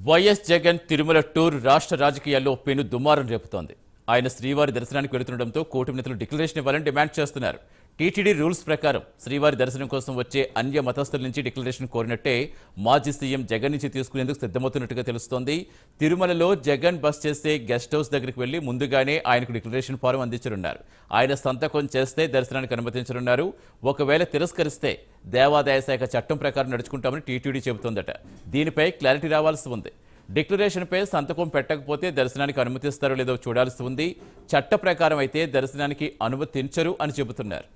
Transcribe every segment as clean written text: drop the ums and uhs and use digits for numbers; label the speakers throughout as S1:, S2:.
S1: YS Jagan Tirumala tour రాష్ట్ర రాజకీయాల్లో పెను దుమారం రేపుతోంది. ఆయన శ్రీవారి దర్శనానికి వెళుతుండటంతో కూటమి నేతలు డిక్లరేషన్ ఇవ్వాలని డిమాండ్ చేస్తున్నారు. టీటీడీ రూల్స్ ప్రకారం శ్రీవారి దర్శనం కోసం వచ్చే అన్య మతస్థుల నుంచి డిక్లరేషన్ కోరినట్టే మాజీ సీఎం జగన్ నుంచి తీసుకునేందుకు సిద్ధమవుతున్నట్టుగా తెలుస్తోంది. తిరుమలలో జగన్ బస్ చేసే గెస్ట్ హౌస్ దగ్గరికి వెళ్లి ముందుగానే ఆయనకు డిక్లరేషన్ ఫారం అందించనున్నారు. ఆయన సంతకం చేస్తే దర్శనానికి అనుమతించనున్నారు. ఒకవేళ తిరస్కరిస్తే దేవాదాయ శాఖ చట్టం ప్రకారం నడుచుకుంటామని టీటీడీ చెబుతోందట. దీనిపై క్లారిటీ రావాల్సి ఉంది. డిక్లరేషన్పై సంతకం పెట్టకపోతే దర్శనానికి అనుమతిస్తారో లేదో చూడాల్సి ఉంది. చట్ట ప్రకారం అయితే దర్శనానికి అనుమతించరు అని చెబుతున్నారు.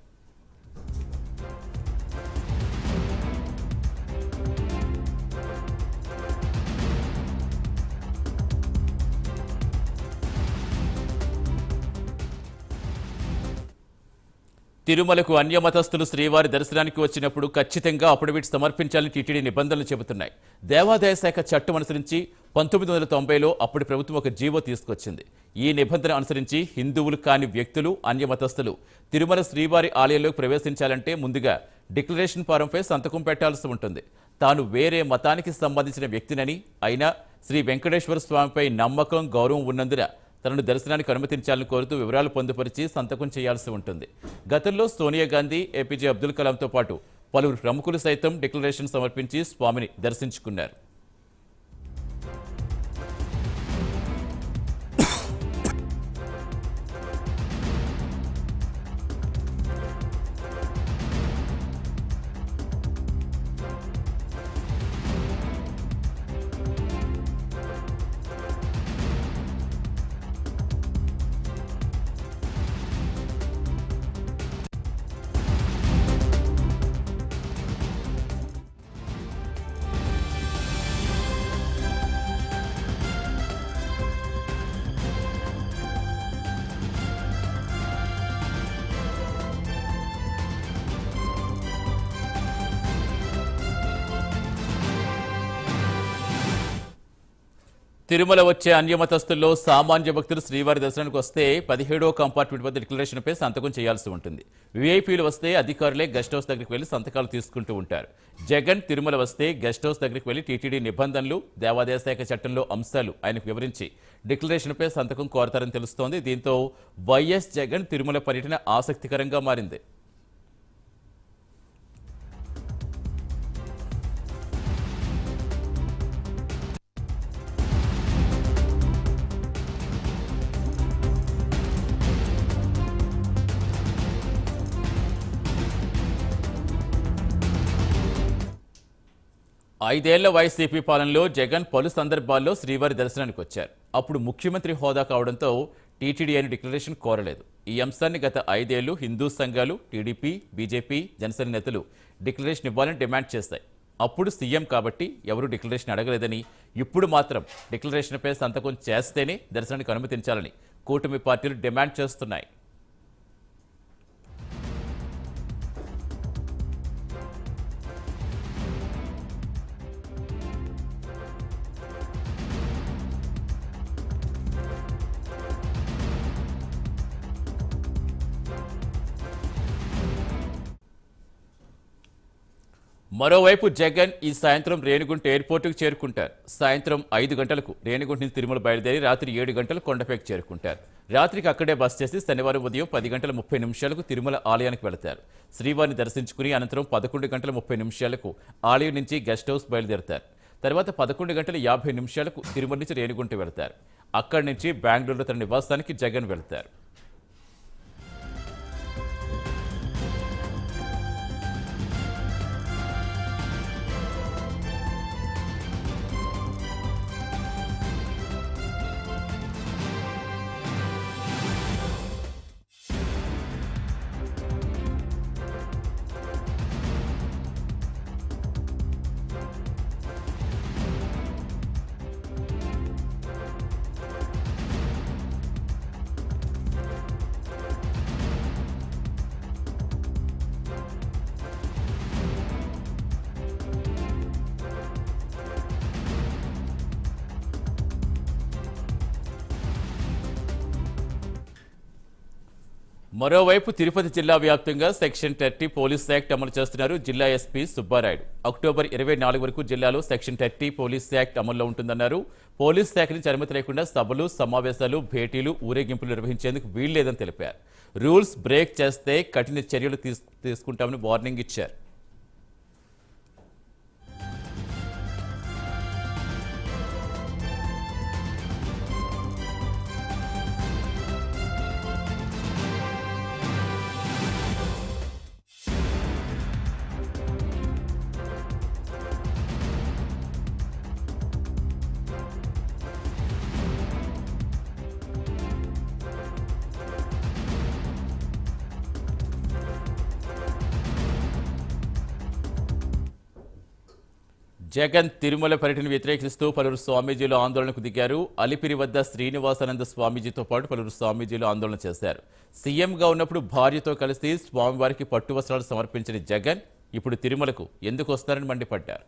S1: తిరుమలకు అన్యమతస్థులు శ్రీవారి దర్శనానికి వచ్చినప్పుడు ఖచ్చితంగా అఫిడవిట్ సమర్పించాలని టీటీడీ నిబంధనలు చెబుతున్నాయి. దేవాదాయ శాఖ చట్టం అనుసరించి 1990లో అప్పటి ప్రభుత్వం ఒక జీవో తీసుకొచ్చింది. ఈ నిబంధన అనుసరించి హిందువులు కాని వ్యక్తులు, అన్యమతస్థులు తిరుమల శ్రీవారి ఆలయంలోకి ప్రవేశించాలంటే ముందుగా డిక్లరేషన్ ఫారంపై సంతకం పెట్టాల్సి ఉంటుంది. తాను వేరే మతానికి సంబంధించిన వ్యక్తినని, అయినా శ్రీ వెంకటేశ్వర స్వామిపై నమ్మకం, గౌరవం ఉన్నందున తనను దర్శనానికి అనుమతించాలని కోరుతూ వివరాలు పొందుపరిచి సంతకం చేయాల్సి ఉంటుంది. గతంలో సోనియా గాంధీ, ఏపీజే అబ్దుల్ కలాంతో పాటు పలువురు ప్రముఖులు సైతం డిక్లరేషన్ సమర్పించి స్వామిని దర్శించుకున్నారు. తిరుమల వచ్చే అన్యమతస్థుల్లో సామాన్య భక్తులు శ్రీవారి దర్శనానికి వస్తే 17వ కంపార్ట్మెంట్ వద్ద డిక్లరేషన్పై సంతకం చేయాల్సి ఉంటుంది. వీఐపీలు వస్తే అధికారులే గెస్ట్ హౌస్ దగ్గరికి వెళ్లి సంతకాలు తీసుకుంటూ ఉంటారు. జగన్ తిరుమల వస్తే గెస్ట్ హౌస్ దగ్గరికి వెళ్లి టీటీడీ నిబంధనలు, దేవాదాయ శాఖ చట్టంలో అంశాలు ఆయనకు వివరించి డిక్లరేషన్పై సంతకం కోరతారని తెలుస్తోంది. దీంతో వైఎస్ జగన్ తిరుమల పర్యటన ఆసక్తికరంగా మారింది. 5 ఏళ్ల వైసీపీ పాలనలో జగన్ పలు సందర్భాల్లో శ్రీవారి దర్శనానికి వచ్చారు. అప్పుడు ముఖ్యమంత్రి హోదా కావడంతో టీటీడీ అని డిక్లరేషన్ కోరలేదు. ఈ అంశాన్ని గత 5 ఏళ్లు హిందూ సంఘాలు, టీడీపీ, బీజేపీ, జనసేన నేతలు డిక్లరేషన్ ఇవ్వాలని డిమాండ్ చేశాయి. అప్పుడు సీఎం కాబట్టి ఎవరూ డిక్లరేషన్ అడగలేదని, ఇప్పుడు మాత్రం డిక్లరేషన్పై సంతకం చేస్తేనే దర్శనానికి అనుమతించాలని కూటమి పార్టీలు డిమాండ్ చేస్తున్నాయి. మరోవైపు జగన్ ఈ సాయంత్రం రేణిగుంట ఎయిర్పోర్టుకు చేరుకుంటారు. సాయంత్రం 5 గంటలకు రేణిగుంట నుంచి తిరుమల బయలుదేరి రాత్రి 7 గంటలకు కొండపైకి చేరుకుంటారు. రాత్రికి అక్కడే బస్ చేసి శనివారం ఉదయం 10 గంటల 30 నిమిషాలకు తిరుమల ఆలయానికి వెళతారు. శ్రీవారిని దర్శించుకుని అనంతరం 11 గంటల 30 నిమిషాలకు ఆలయం నుంచి గెస్ట్ హౌస్ బయలుదేరతారు. తర్వాత 11 గంటల 50 నిమిషాలకు తిరుమల నుంచి రేణిగుంట వెళతారు. అక్కడి నుంచి బెంగళూరులో తన నివాసానికి జగన్ వెళతారు. మరోవైపు తిరుపతి జిల్లా వ్యాప్తంగా సెక్షన్ 30 పోలీస్ యాక్ట్ అమలు చేస్తున్నారు జిల్లా ఎస్పీ సుబ్బారాయుడు. అక్టోబర్ 24 వరకు జిల్లాలో సెక్షన్ 30 పోలీస్ యాక్ట్ అమల్లో ఉంటుందన్నారు. పోలీస్ శాఖ నుంచి అనుమతి లేకుండా సభలు, సమావేశాలు, భేటీలు, ఊరేగింపులు నిర్వహించేందుకు వీల్లేదని తెలిపారు. రూల్స్ బ్రేక్ చేస్తే కఠిన చర్యలు తీసుకుంటామని వార్నింగ్ ఇచ్చారు. జగన్ తిరుమల పర్యటన వ్యతిరేకిస్తూ పలువురు స్వామీజీలు ఆందోళనకు దిగారు. అలిపిరి వద్ద శ్రీనివాసానంద స్వామీజీతో పాటు పలువురు స్వామీజీలు ఆందోళన చేశారు. సీఎంగా ఉన్నప్పుడు భార్యతో కలిసి స్వామివారికి పట్టు వస్త్రాలు సమర్పించిన జగన్ ఇప్పుడు తిరుమలకు ఎందుకు వస్తారని మండిపడ్డారు.